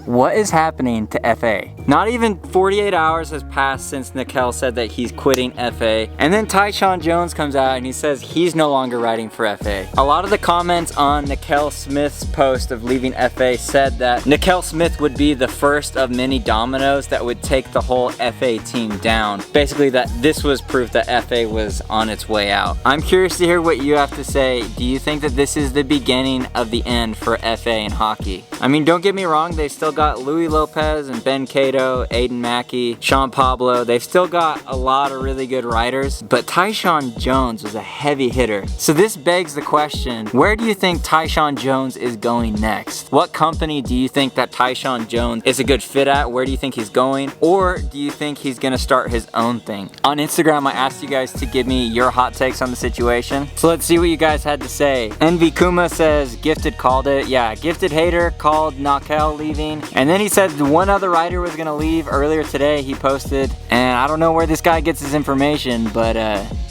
What is happening to FA? Not even 48 hours has passed since Nakel said that he's quitting FA. And then Tyshawn Jones comes out and he says he's no longer riding for FA. A lot of the comments on Nakel Smith's post of leaving FA said that Nakel Smith would be the first of many dominoes that would take the whole FA team down. Basically that this was proof that FA was on its way out. I'm curious to hear what you have to say. Do you think that this is the beginning of the end for FA in hockey? I mean, don't get me wrong, they still got Louis Lopez and Ben Cato, Aiden Mackey, Sean Pablo. They've still got a lot of really good riders, but Tyshawn Jones was a heavy hitter. So this begs the question, where do you think Tyshawn Jones is going next? What company do you think that Tyshawn Jones is a good fit at? Where do you think he's going? Or do you think he's gonna start his own thing? On Instagram, I asked you guys to give me your hot takes on the situation. So let's see what you guys had to say. NV Kuma says, Gifted called it. Yeah, Gifted Hater called Nakel leaving. And then he said one other rider was gonna leave earlier today, he posted. And I don't know where this guy gets his information, but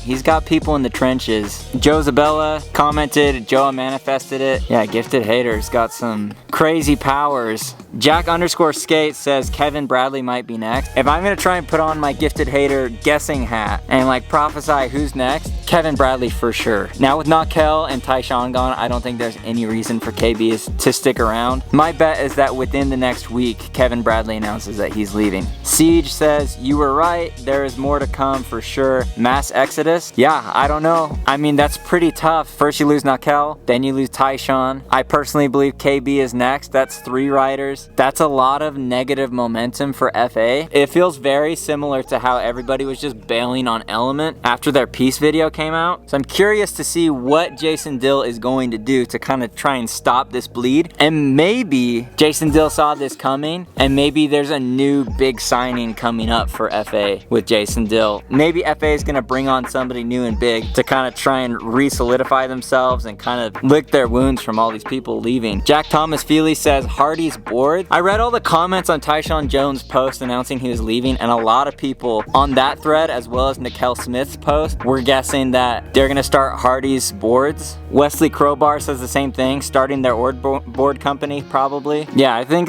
he's got people in the trenches. Joe Zabella commented, Joe manifested it. Yeah, Gifted Hater's got some crazy powers. Jack_skate says Kevin Bradley might be next. If I'm gonna try and put on my Gifted Hater guessing hat and like prophesy who's next, Kevin Bradley for sure. Now with Nakel and Tyshawn gone, I don't think there's any reason for KB to stick around. My bet is that within the next week, Kevin Bradley announces that he's leaving. Siege says, you were right, there is more to come for sure. Mass exodus? Yeah, I don't know. I mean, that's pretty tough. First you lose Nakel, then you lose Tyshawn. I personally believe KB is next. That's 3 riders. That's a lot of negative momentum for FA. It feels very similar to how everybody was just bailing on Element after their Peace video came out. So I'm curious to see what Jason Dill is going to do to kind of try and stop this bleed. And maybe Jason Dill saw this coming, and maybe there's a new big signing coming up for FA with Jason Dill. Maybe FA is going to bring on somebody new and big to kind of try and re-solidify themselves and kind of lick their wounds from all these people leaving. Jack Thomas Feely says hardies bored. I read all the comments on Tyshawn Jones' post announcing he was leaving, and a lot of people on that thread as well as Nakel Smith's post were guessing that they're going to start hardies boards. Wesley Crowbar says the same thing, starting their board company probably. Yeah, I think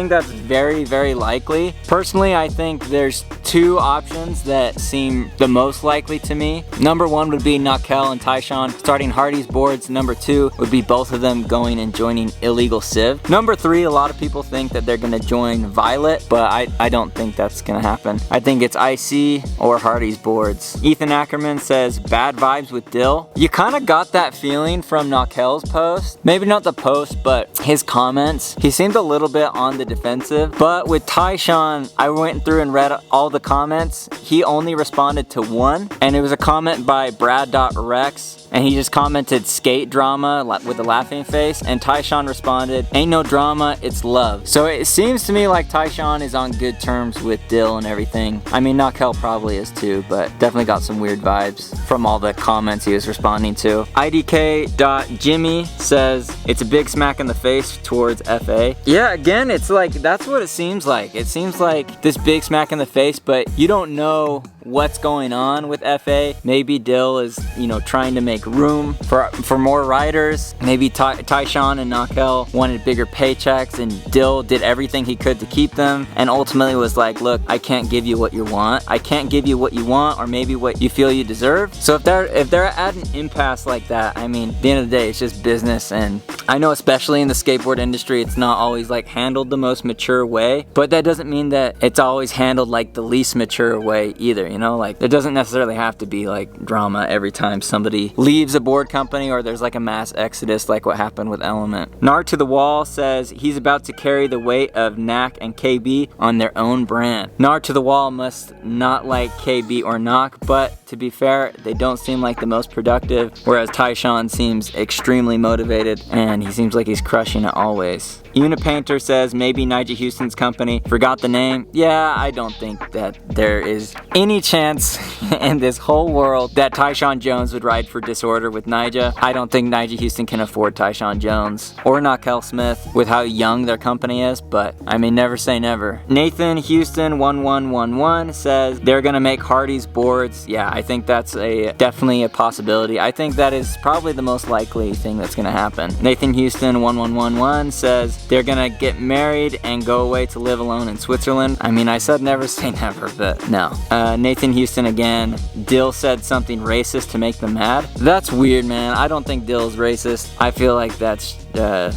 that's very, very likely. Personally, I think there's 2 options that seem the most likely to me. Number 1 would be Nakel and Tyshawn starting hardies boards. Number 2 would be both of them going and joining Illegal Civ. Number 3, a lot of people think that they're going to join Violet, but I don't think that's going to happen. I think it's IC or hardies boards. Ethan Ackerman says bad vibes with Dill. You kind of got that feeling from Nakel's post. Maybe not the post, but his comments. He seemed a little bit on the defensive. But with Tyshawn, I went through and read all the comments. He only responded to 1, and it was a comment by Brad.Rex. And he just commented skate drama with a laughing face, and Tyshawn responded, ain't no drama, it's love. So it seems to me like Tyshawn is on good terms with Dill and everything. I mean, Nakel probably is too, but definitely got some weird vibes from all the comments he was responding to. IDK.Jimmy says it's a big smack in the face towards FA. Yeah, again, it's like, that's what it seems like. It seems like this big smack in the face, but you don't know what's going on with FA. Maybe Dill is, trying to make room for more riders. Maybe Tyshawn and Nakel wanted bigger paychecks, and Dill did everything he could to keep them, and ultimately was like, look, I can't give you what you want. I can't give you what you want, or maybe what you feel you deserve. So if they're at an impasse like that, I mean, at the end of the day, it's just business. And I know especially in the skateboard industry, it's not always like handled the most mature way, but that doesn't mean that it's always handled like the least mature way either. Like, it doesn't necessarily have to be like drama every time somebody leaves a board company or there's like a mass exodus like what happened with Element. Nard to the Wall says he's about to carry the weight of Nak and KB on their own brand. Nard to the Wall must not like KB or Nak, but to be fair, they don't seem like the most productive, whereas Tyshawn seems extremely motivated and he seems like he's crushing it always. Unipainter says maybe Nigel Houston's company. Forgot the name. Yeah, I don't think that there is any chance in this whole world that Tyshawn Jones would ride for Disorder with Nigel. I don't think Nigel Houston can afford Tyshawn Jones or Nakel Smith with how young their company is, but I mean, never say never. Nathan Houston 1111 says they're gonna make hardies boards. Yeah, I think that's definitely a possibility. I think that is probably the most likely thing that's gonna happen. Nathan Houston 1111 says they're gonna get married and go away to live alone in Switzerland. I mean, I said never say never, but no. Nathan Houston again. Dill said something racist to make them mad. That's weird, man. I don't think Dill's racist. I feel like that's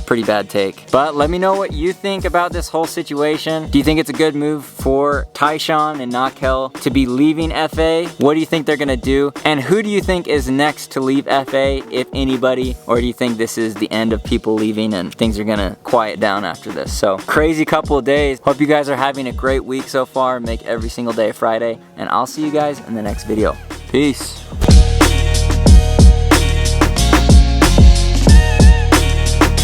pretty bad take. But let me know what you think about this whole situation. Do you think it's a good move for Tyshawn and Nakel to be leaving FA? What do you think they're gonna do? And who do you think is next to leave FA, if anybody? Or do you think this is the end of people leaving and things are gonna quiet down after this? So, crazy couple of days. Hope you guys are having a great week so far. Make every single day Friday. And I'll see you guys in the next video. Peace.